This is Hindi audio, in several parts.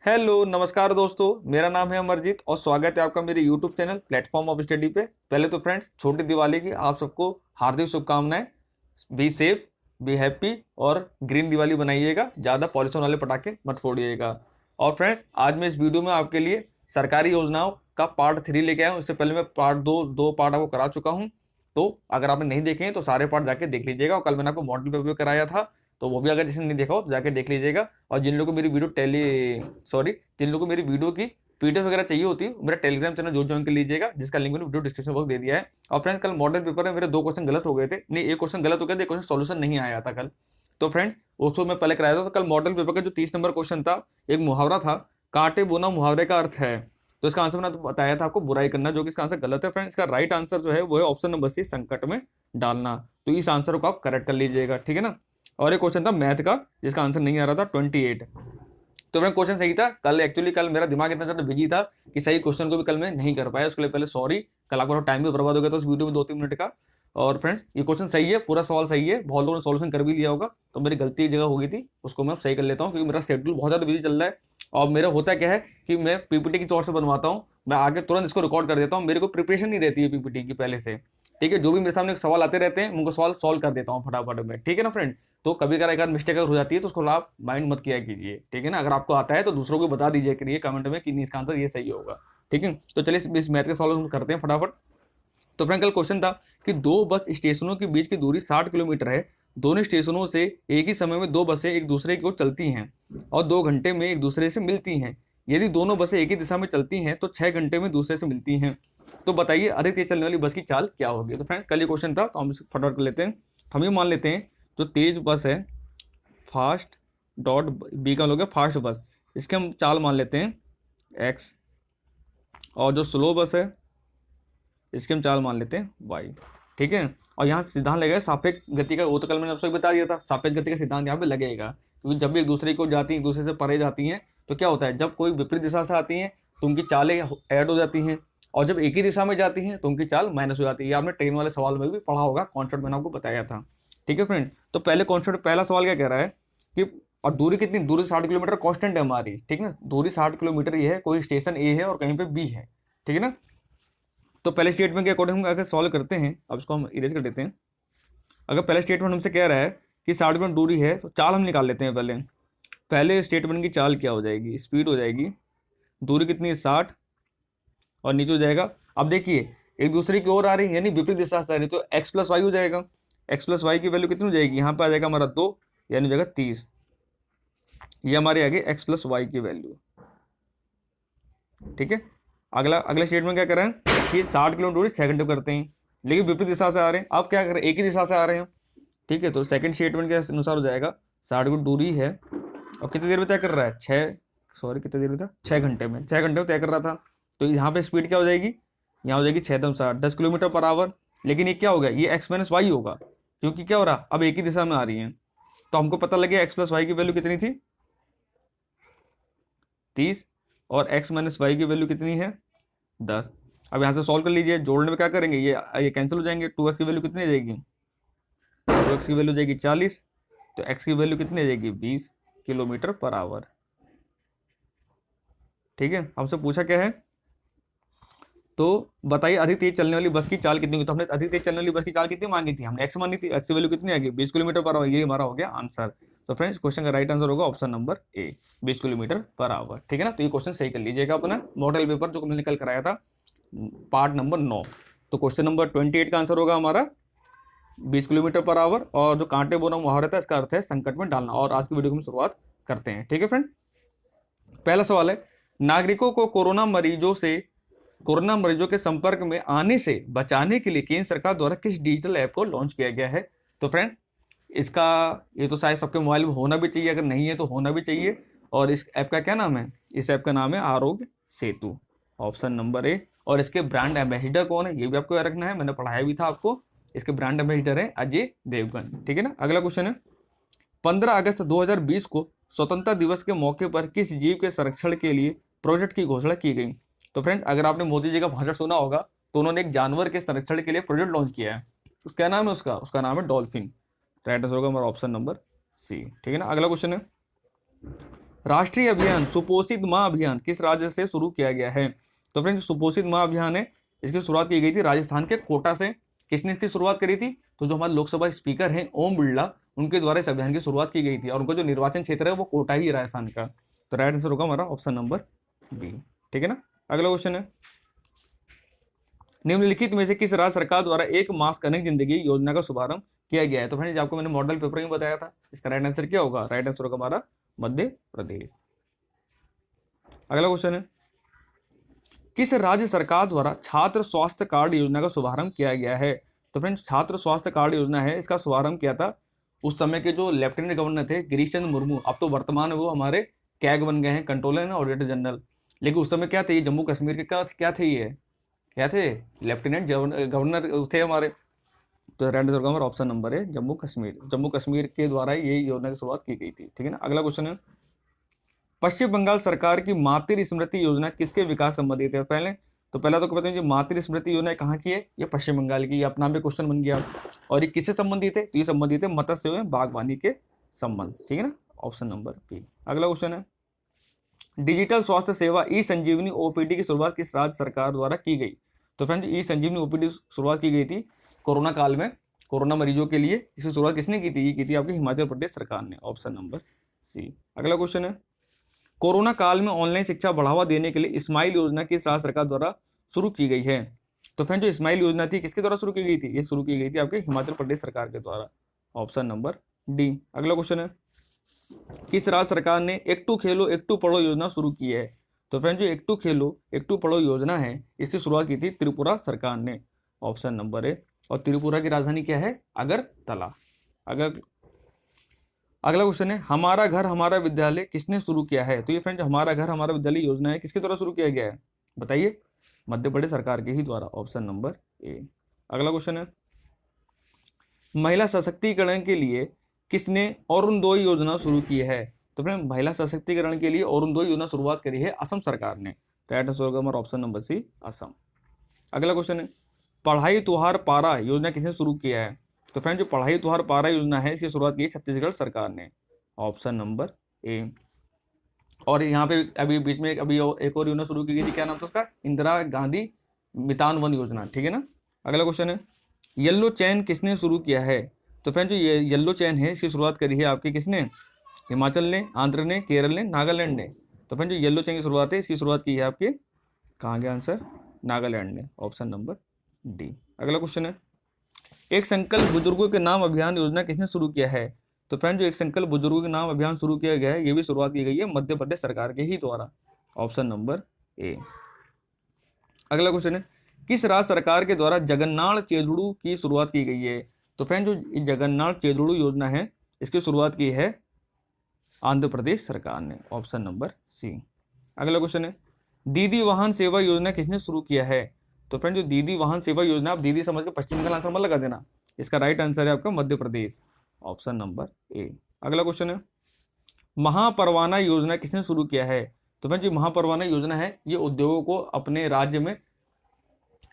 हेलो नमस्कार दोस्तों, मेरा नाम है अमरजीत और स्वागत है आपका मेरे YouTube channel platform of study पे। पहले तो फ्रेंड्स, छोटी दिवाली की आप सबको हार्दिक शुभकामनाएं। बी सेफ, बी हैप्पी और ग्रीन दिवाली बनाइएगा, ज़्यादा पॉल्यूशन वाले पटाखे मत फोड़िएगा। और फ्रेंड्स, आज मैं इस वीडियो में आपके लिए सरकारी योजनाओं का पार्ट 3 लेके आया हूँ। इससे पहले मैं पार्ट दो पार्ट आपको करा चुका हूँ, तो अगर आपने नहीं देखे हैं तो सारे पार्ट जाके देख लीजिएगा। और कल मैंने आपको मॉडल पेपर भी कराया था, तो वो भी अगर जिसने नहीं देखा हो जाके देख लीजिएगा। और जिन लोगों को मेरी जिन लोगों को मेरी वीडियो की पीडीएफ वगैरह चाहिए होती है, मेरा टेलीग्राम चैनल जो ज्वाइन कर लीजिएगा, जिसका लिंक मैंने वीडियो डिस्क्रिप्शन बॉक्स दे दिया है। और फ्रेंड्स, कल मॉडल पेपर में मेरे 2 क्वेश्चन गलत हो गए थे। नहीं, एक क्वेश्चन गलत हो गया था, एक क्वेश्चन सॉल्यूशन नहीं आया था कल। तो फ्रेंड्स, उसको मैं पहले कराया था। तो कल मॉडल पेपर का जो 30 नंबर क्वेश्चन था, एक मुहावरा था, कांटे बोना मुहावरे का अर्थ है। तो इसका आंसर मैंने बताया था आपको, बुराई करना, जो कि इसका आंसर गलत है। फ्रेंड्स, इसका राइट आंसर जो है वो है ऑप्शन नंबर सी, संकट में डालना। तो इस आंसर को आप करेक्ट कर लीजिएगा, ठीक है ना। और एक क्वेश्चन था मैथ का, जिसका आंसर नहीं आ रहा था, 28। तो मेरा क्वेश्चन सही था। कल मेरा दिमाग इतना ज़्यादा बिजी था कि सही क्वेश्चन को भी कल मैं नहीं कर पाया। उसके लिए पहले सॉरी। कल आपका टाइम भी बर्बाद हो गया था उस वीडियो में 2-3 मिनट का। और फ्रेंड्स, ये क्वेश्चन सही है, पूरा सवाल सही है, बहुत लोगों ने सॉल्यूशन कर भी लिया होगा। तो मेरी गलती एक जगह हो गई थी, उसको मैं सही कर लेता हूँ, क्योंकि मेरा शेड्यूल बहुत ज़्यादा बिजी चल रहा है। और मेरा होता क्या है कि मैं पीपीटी की शॉर्ट से बनवाता हूँ, मैं आगे तुरंत इसको रिकॉर्ड कर देता हूँ। मेरे को प्रिपरेशन नहीं रहती है पीपीटी की पहले से, ठीक है। जो भी मेरे सामने सवाल आते रहते हैं, उनको सवाल सॉल्व कर देता हूँ फटाफट में, ठीक है ना फ्रेंड। तो कभी अगर एक आध मिस्टेक अगर हो जाती है तो उसको आप माइंड मत किया कीजिए, ठीक है ना। अगर आपको आता है तो दूसरों को बता दीजिए करिए कमेंट में कि नहीं, इसका आंसर ये सही होगा, ठीक है। तो चलिए इस मैथ के सॉल्व हम करते हैं फटाफट। तो फ्रेंड, कल क्वेश्चन था कि 2 बस स्टेशनों के बीच की दूरी 60 किलोमीटर है। दोनों स्टेशनों से एक ही समय में 2 बसें एक दूसरे की ओर चलती हैं और 2 घंटे में एक दूसरे से मिलती हैं। यदि दोनों बसें एक ही दिशा में चलती हैं तो 6 घंटे में दूसरे से मिलती हैं। तो बताइए अधिक तेज चलने वाली बस की चाल क्या होगी। तो फ्रेंड्स, कल ये क्वेश्चन था, तो हम इसे फटाफट कर लेते हैं। तो हम ये मान लेते हैं, जो तेज बस है, फास्ट डॉट बी का लोग है फास्ट बस, इसके हम चाल मान लेते हैं एक्स। और जो स्लो बस है, इसके हम चाल मान लेते हैं वाई, ठीक है। और यहाँ सिद्धांत लगेगा सापेक्ष गति का, वो तो कल मैंने आपसे बता दिया था, सापेक्ष गति का सिद्धांत यहाँ पे लगेगा। क्योंकि जब भी एक दूसरे को जाती हैं, एक दूसरे से परे जाती हैं, तो क्या होता है, जब कोई विपरीत दिशा से आती हैं तो उनकी चालें ऐड हो जाती हैं, और जब एक ही दिशा में जाती हैं तो उनकी चाल माइनस हो जाती है। ये आपने ट्रेन वाले सवाल में भी पढ़ा होगा, कॉन्सेप्ट मैंने आपको बताया था, ठीक है फ्रेंड। तो पहले कॉन्सेप्ट, पहला सवाल क्या कह रहा है कि, और दूरी कितनी, दूरी 60 किलोमीटर कॉन्स्टेंट है हमारी, ठीक है ना। दूरी 60 किलोमीटर ये है, कोई स्टेशन ए है और कहीं पे बी है, ठीक है ना। तो पहले स्टेटमेंट के अकॉर्डिंग हम अगर सॉल्व करते हैं, अब इसको हम इरेज कर देते हैं। अगर पहले स्टेटमेंट हमसे कह रहा है कि 60 किलोमीटर दूरी है, तो चाल हम निकाल लेते हैं। पहले स्टेटमेंट की चाल क्या हो जाएगी, स्पीड हो जाएगी। दूरी कितनी है, 60, और नीचे हो जाएगा। अब देखिए, एक दूसरे की ओर आ रही है, यानी विपरीत दिशा से आ रही है, तो एक्स प्लस वाई हो जाएगा। एक्स प्लस वाई की वैल्यू कितनी हो जाएगी, यहाँ पे आ जाएगा हमारा 2, यानी हो जाएगा 30। ये हमारे आगे एक्स प्लस वाई की वैल्यू, ठीक है। अगला अगला स्टेटमेंट क्या कर रहे हैं कि 60 किलोमीटर दूरी 6 घंटे करते हैं, लेकिन विपरीत दिशा से आ रहे हैं। आप क्या करें, एक ही दिशा से आ रहे हैं, ठीक है। तो सेकंड स्टेटमेंट के अनुसार हो जाएगा 60 की दूरी है, और कितनी देर में तय कर रहा है, कितनी देर में था, 6 घंटे में, 6 घंटे में तय कर रहा था। तो यहाँ पे स्पीड क्या हो जाएगी, यहाँ हो जाएगी 6 10 किलोमीटर पर आवर। लेकिन ये क्या होगा, ये एक्स माइनस वाई होगा, क्योंकि क्या हो रहा, अब एक ही दिशा में आ रही है। तो हमको पता लगे एक्स प्लस वाई की वैल्यू कितनी थी, 30, और एक्स माइनस वाई की वैल्यू कितनी है, 10। अब यहाँ से सॉल्व कर लीजिए, जोड़ने में क्या करेंगे, ये कैंसिल हो जाएंगे। 2x की वैल्यू कितनी आ जाएगी, 2x की वैल्यू हो जाएगी 40, तो x की वैल्यू कितनी आ जाएगी, 20 किलोमीटर पर आवर, ठीक है। हमसे पूछा क्या है, तो बताइए अधिक तेज चलने वाली बस की चाल कितनी होगी। तो हमने अधिक तेज चलने वाली बस की चाल कितनी मांगी थी, हमने x मांगी थी, x की वैल्यू कितनी आ गई, 20 किलोमीटर पर आवर। ये हमारा हो गया आंसर। तो फ्रेंड्स, क्वेश्चन का राइट आंसर होगा option number A, 20 kilometre per hour, ठीक है ना। तो ये क्वेश्चन सही कर लीजिएगा अपना मॉडल पेपर जो मैंने कल कराया था, पार्ट नंबर 9। तो क्वेश्चन नंबर 28 का आंसर होगा हमारा 20 किलोमीटर पर आवर। और जो कांटे बोना मुहावरा था, इसका अर्थ है संकट में डालना। और आज की वीडियो की हम शुरुआत करते हैं, ठीक है फ्रेंड। पहला सवाल है, नागरिकों को कोरोना मरीजों के संपर्क में आने से बचाने के लिए केंद्र सरकार द्वारा किस डिजिटल ऐप को लॉन्च किया गया है। तो फ्रेंड, इसका, ये तो शायद सबके मोबाइल में होना भी चाहिए, अगर नहीं है तो होना भी चाहिए। और इस ऐप का क्या नाम है, इस ऐप का नाम है Aarogya Setu, option number A. और इसके ब्रांड एम्बेसडर कौन है, ये भी आपको याद रखना है, मैंने पढ़ाया भी था आपको। इसके ब्रांड एम्बेसडर है अजय देवगन, ठीक है ना। अगला क्वेश्चन है, 15 अगस्त 2020 को स्वतंत्रता दिवस के मौके पर किस जीव के संरक्षण के लिए प्रोजेक्ट की घोषणा की गई। तो फ्रेंड, अगर आपने मोदी जी का भाषण सुना होगा, तो उन्होंने एक जानवर के संरक्षण के लिए प्रोजेक्ट लॉन्च किया है। उसका नाम है उसका नाम है डॉल्फिन। राइट आंसर होगा हमारा ऑप्शन नंबर सी, ठीक है ना। अगला क्वेश्चन है, राष्ट्रीय अभियान सुपोषित माँ अभियान किस राज्य से शुरू किया गया है? तो फ्रेंड्स सुपोषित माँ अभियान है, इसकी शुरुआत की गई थी राजस्थान के कोटा से। किसने इसकी शुरुआत करी थी? तो जो हमारे लोकसभा स्पीकर हैं ओम बिरला, उनके द्वारा इस अभियान की शुरुआत की गई थी और उनका जो निर्वाचन क्षेत्र है वो कोटा ही राजस्थान का। तो राइट आंसर होगा हमारा ऑप्शन नंबर बी। ठीक है ना। अगला क्वेश्चन है, निम्नलिखित में से किस राज्य सरकार द्वारा एक मास्क अनेक जिंदगी योजना का शुभारंभ किया गया है? तो फ्रेंड्स आपको मैंने मॉडल पेपर में बताया था, इसका राइट आंसर क्या होगा? राइट आंसर होगा हमारा मध्य प्रदेश। अगला क्वेश्चन है, किस राज्य सरकार द्वारा छात्र स्वास्थ्य कार्ड योजना का शुभारंभ किया गया है? तो फ्रेंड्स छात्र स्वास्थ्य कार्ड योजना है, इसका शुभारंभ किया था उस समय के जो लेफ्टिनेंट गवर्नर थे गिरीश चंद्र मुर्मू। अब तो वर्तमान में वो हमारे कैग बन गए हैं, कंट्रोलर एंड ऑडिटर जनरल। लेकिन उस समय क्या थे, ये जम्मू कश्मीर के क्या थे, ये क्या थे? लेफ्टिनेंट गवर्नर थे हमारे। तो राइट आंसर हमारा ऑप्शन नंबर है जम्मू कश्मीर। जम्मू कश्मीर के द्वारा ये योजना की शुरुआत की गई थी। ठीक है ना। अगला क्वेश्चन है, पश्चिम बंगाल सरकार की मातृ स्मृति योजना किसके विकास संबंधित है? पहला तो पता है मातृ स्मृति योजना कहाँ की है? ये पश्चिम बंगाल की। अपना भी क्वेश्चन बन गया। और ये किससे संबंधित है? तो ये संबंधित है मत्स्य एवं बागवानी के संबंध। ठीक है ना। Option number B. अगला क्वेश्चन है, डिजिटल स्वास्थ्य सेवा ई संजीवनी ओपीडी की शुरुआत किस राज्य सरकार द्वारा की गई? तो फ्रेंड्स ई संजीवनी ओपीडी शुरुआत की गई थी कोरोना काल में, कोरोना मरीजों के लिए। इसकी शुरुआत किसने की थी? ये की थी आपकी हिमाचल प्रदेश सरकार ने। Option number C. अगला क्वेश्चन है, कोरोना काल में ऑनलाइन शिक्षा बढ़ावा देने के लिए स्माइल योजना किस राज्य सरकार द्वारा शुरू की गई है? तो फ्रेंड जो स्माइल योजना थी किसके द्वारा शुरू की गई थी? ये शुरू की गई थी आपके हिमाचल प्रदेश सरकार के द्वारा। Option number D. अगला क्वेश्चन है, किस राज्य सरकार ने एकटू खेलो एकटू पढ़ो योजना शुरू की है? तो फ्रेंड जो एकटू खेलो एकटू पढ़ो योजना है, इसकी शुरुआत की थी त्रिपुरा सरकार ने। Option number A. और त्रिपुरा की राजधानी क्या है? अगरतला। अगला क्वेश्चन है, हमारा घर हमारा विद्यालय किसने शुरू किया है? तो ये फ्रेंड हमारा घर हमारा विद्यालय योजना है, किसके द्वारा शुरू किया गया है? बताइए। मध्य प्रदेश सरकार के ही द्वारा। Option number A. अगला क्वेश्चन है, महिला सशक्तिकरण के लिए किसने अरुणोदय योजना शुरू की है? तो फ्रेंड महिला सशक्तिकरण के लिए अरुणोदय योजना शुरुआत करी है असम सरकार ने। राइट आंसर होगा हमारा ऑप्शन नंबर सी, असम। अगला क्वेश्चन है, पढ़ाई तुहार पारा योजना किसने शुरू किया है? तो फ्रेंड जो पढ़ाई तुहार पारा योजना है, इसकी शुरुआत की छत्तीसगढ़ सरकार ने। Option number A. और यहाँ पे अभी बीच में अभी एक और योजना शुरू की गई थी, क्या नाम था उसका? इंदिरा गांधी मितान वन योजना। ठीक है ना। अगला क्वेश्चन है, येलो चैन किसने शुरू किया है? तो फ्रेंड जो ये येलो चैन है, इसकी शुरुआत करी है आपकी किसने? हिमाचल ने, आंध्र ने, केरल ने, नागालैंड ने। तो फ्रेंड जो येलो चैन की शुरुआत है, इसकी शुरुआत की है आपके कहाँ गया आंसर? नागालैंड ने। Option number D. अगला क्वेश्चन है, एक संकल्प बुजुर्गों के नाम अभियान योजना किसने शुरू किया है? तो फ्रेंड जो एक संकल्प बुजुर्गों के नाम अभियान शुरू किया गया है, ये भी शुरुआत की गई है मध्य प्रदेश सरकार के ही द्वारा। Option number A. अगला क्वेश्चन है, किस राज्य सरकार के द्वारा जगन्नाथ चेजुड़ू की शुरुआत की गई है? तो फ्रेंड जो जगन्नाथ चेजुड़ू योजना है, इसकी शुरुआत की है आंध्र प्रदेश सरकार ने। Option number C. अगला क्वेश्चन है, दीदी वाहन सेवा योजना किसने शुरू किया है? तो फ्रेंड जो दीदी वाहन सेवा योजना, आप दीदी समझ के पश्चिम बंगाल आंसर मत लगा देना, इसका राइट आंसर है आपका Madhya Pradesh. Option number A. अगला क्वेश्चन है, महापरवाना योजना किसने शुरू किया है? तो फ्रेंड जो महापरवाना योजना है, ये उद्योगों को अपने राज्य में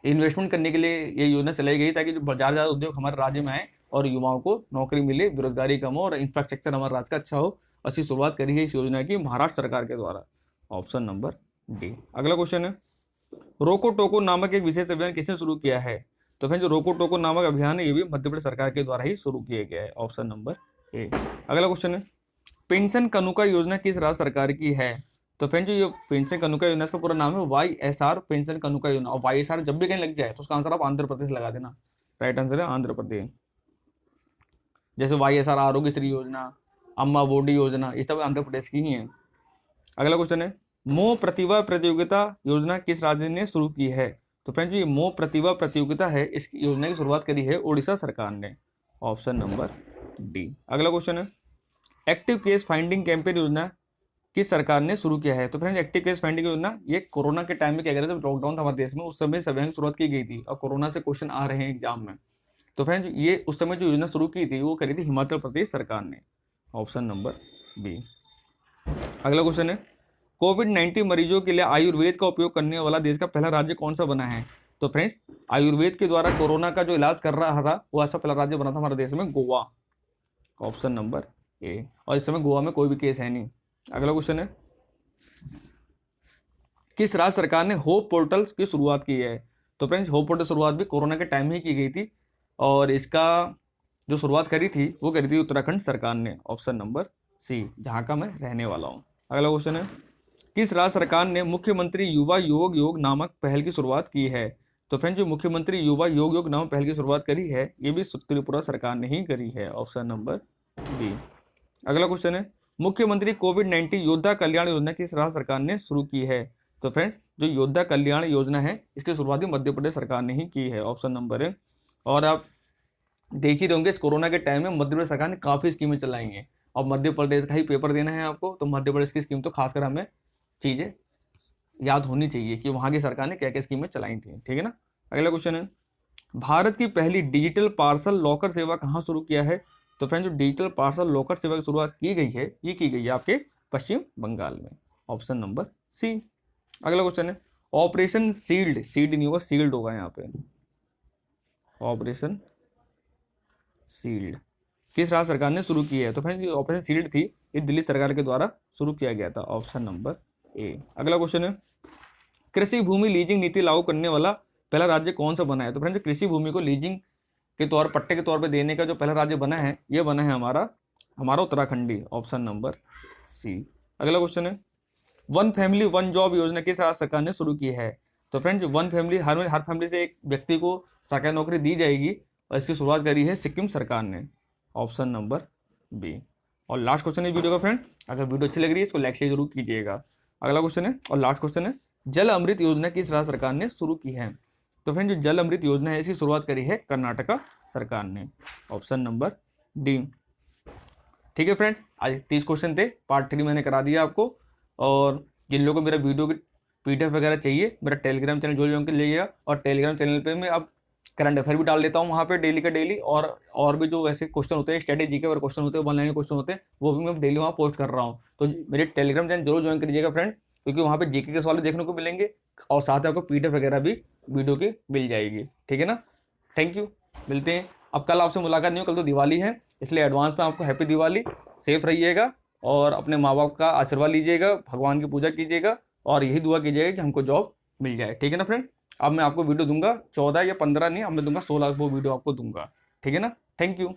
इन्वेस्टमेंट करने के लिए ये योजना चलाई गई, ताकि जो ज़्यादा उद्योग हमारे राज्य में आए और युवाओं को नौकरी मिले, बेरोजगारी कम हो और इंफ्रास्ट्रक्चर हमारे राज्य का अच्छा हो। अच्छी शुरुआत करी है इस योजना की महाराष्ट्र सरकार के द्वारा। Option number D. अगला क्वेश्चन है, रोको टोको नामक एक विशेष अभियान किसने शुरू किया है? तो फ्रेंड जो रोको टोको नामक अभियान है, ये भी मध्य प्रदेश सरकार के द्वारा ही शुरू किया गया है। Option number A. अगला क्वेश्चन है, पेंशन कनुका योजना किस राज्य सरकार की है? तो फ्रेंड जो ये पेंशन कनुका योजना, इसका पूरा नाम है YSR पेंशन कनुका योजना। और YSR जब भी कहीं लग जाए तो उसका आंसर आप आंध्र प्रदेश लगा देना। राइट आंसर है आंध्र प्रदेश। जैसे YSR आरोग्य श्री योजना, अम्मा बोडी योजना, ये सब आंध्र प्रदेश की ही है। अगला क्वेश्चन है, मोह प्रतिभा प्रतियोगिता योजना किस राज्य ने शुरू की है? तो फ्रेंड ये मोह प्रतिभा प्रतियोगिता है, इस योजना की शुरुआत करी है उड़ीसा सरकार ने। Option number D. अगला क्वेश्चन है, एक्टिव केस फाइंडिंग कैंपेन योजना किस सरकार ने शुरू किया है? तो फ्रेंड एक्टिव केस फाइंडिंग योजना ये कोरोना के टाइम में क्या करें, जब लॉकडाउन था हमारे देश में, उस समय इस अभियान की शुरुआत की गई थी और कोरोना से क्वेश्चन आ रहे हैं एग्जाम में। तो फ्रेंड ये उस समय जो योजना शुरू की थी वो करी थी हिमाचल प्रदेश सरकार ने। Option number B. अगला क्वेश्चन है, कोविड-19 मरीजों के लिए आयुर्वेद का उपयोग करने वाला देश का पहला राज्य कौन सा बना है? तो फ्रेंड्स आयुर्वेद के द्वारा कोरोना का जो इलाज कर रहा था, वो ऐसा पहला राज्य बना था हमारे देश में, गोवा। Option number A. और इस समय गोवा में कोई भी केस है नहीं। अगला क्वेश्चन है, किस राज्य सरकार ने होप पोर्टल की शुरुआत की है? तो फ्रेंड्स होप पोर्टल शुरुआत भी कोरोना के टाइम ही की गई थी और इसका जो शुरुआत करी थी वो करी थी उत्तराखंड सरकार ने, ऑप्शन नंबर सी, जहाँ का मैं रहने वाला हूँ। अगला क्वेश्चन है, किस राज्य सरकार ने मुख्यमंत्री युवा योग योग नामक पहल की शुरुआत की है? तो फ्रेंड्स जो मुख्यमंत्री युवा योग योग नामक पहल की शुरुआत करी है ये भी त्रिपुरा सरकार ने ही करी है, ऑप्शन नंबर बी। अगला क्वेश्चन है, मुख्यमंत्री कोविड-19 योद्धा कल्याण योजना किस राज्य सरकार ने शुरू की है? तो फ्रेंड्स जो योद्धा कल्याण योजना है इसकी शुरुआत भी मध्य प्रदेश सरकार ने ही की है, ऑप्शन नंबर है। और आप देख ही रहे होंगे इस कोरोना के टाइम में मध्य प्रदेश सरकार ने काफ़ी स्कीमें चलाई हैं और मध्य प्रदेश का ही पेपर देना है आपको, तो मध्य प्रदेश की स्कीम तो खासकर हमें चीज़ें याद होनी चाहिए कि वहाँ की सरकार ने क्या क्या स्कीमें चलाई थी, ठीक है ना। अगला क्वेश्चन है, भारत की पहली डिजिटल पार्सल लॉकर सेवा कहाँ शुरू किया है? तो फ्रेंड जो डिजिटल पार्सल लॉकर सेवा की शुरुआत की गई है ये की गई है आपके पश्चिम बंगाल में, ऑप्शन नंबर सी। अगला क्वेश्चन है, ऑपरेशन सील्ड, सील्ड नहीं होगा सील्ड होगा यहाँ पे, ऑपरेशन सील्ड किस राज्य सरकार ने शुरू की है? तो फ्रेंड ऑपरेशन सील्ड थी ये दिल्ली सरकार के द्वारा शुरू किया गया था, ऑप्शन नंबर ए। अगला क्वेश्चन है, कृषि भूमि लीजिंग नीति लागू करने वाला पहला राज्य कौन सा बना है? तो फ्रेंड कृषि भूमि को लीजिंग के तौर पट्टे के तौर पे देने का जो पहला राज्य बना है ये बना है हमारा उत्तराखंडी, ऑप्शन नंबर सी। अगला क्वेश्चन है, वन फैमिली वन जॉब योजना किस राज्य सरकार ने शुरू की है? तो फ्रेंड्स वन फैमिली हर फैमिली से एक व्यक्ति को सरकारी नौकरी दी जाएगी और इसकी शुरुआत करी है सिक्किम सरकार ने, ऑप्शन नंबर बी। और लास्ट क्वेश्चन है वीडियो का फ्रेंड, अगर वीडियो अच्छी लग रही है इसको लाइक शेयर जरूर कीजिएगा। अगला क्वेश्चन है और लास्ट क्वेश्चन है, जल अमृत योजना किस राज्य सरकार ने शुरू की है? तो फ्रेंड जो जल अमृत योजना है इसकी शुरुआत करी है कर्नाटका सरकार ने, ऑप्शन नंबर डी। ठीक है फ्रेंड्स, आज 30 क्वेश्चन थे, पार्ट 3 मैंने करा दिया आपको। और जिन लोगों को मेरा वीडियो की PDF वगैरह चाहिए मेरा टेलीग्राम चैनल ज्वाइन कर लीजिएगा, और टेलीग्राम चैनल पे मैं अब करंट अफेयर भी डाल देता हूँ वहाँ पे डेली का डेली, और भी जो ऐसे क्वेश्चन होते हैं स्ट्रेटेजी के और क्वेश्चन होते हैं वन लाइन क्वेश्चन होते हैं वो भी मैं डेली वहाँ पोस्ट कर रहा हूँ। तो मेरे टेलीग्राम चैनल जरूर ज्वाइन करिएगा फ्रेंड, क्योंकि वहाँ पे जीके के सवाल देखने को मिलेंगे और साथ में आपको PDF वगैरह भी वीडियो के मिल जाएगी, ठीक है ना। थैंक यू, मिलते हैं। अब कल आपसे मुलाकात नहीं हो, कल तो दिवाली है, इसलिए एडवांस में आपको हैप्पी दिवाली, सेफ रहिएगा और अपने माँ बाप का आशीर्वाद लीजिएगा, भगवान की पूजा कीजिएगा और यही दुआ कीजिएगा कि हमको जॉब मिल जाए, ठीक है ना फ्रेंड। अब मैं आपको वीडियो दूंगा 14 या 15 नहीं, अब मैं दूंगा 16 वो वीडियो आपको दूंगा, ठीक है ना। Thank you.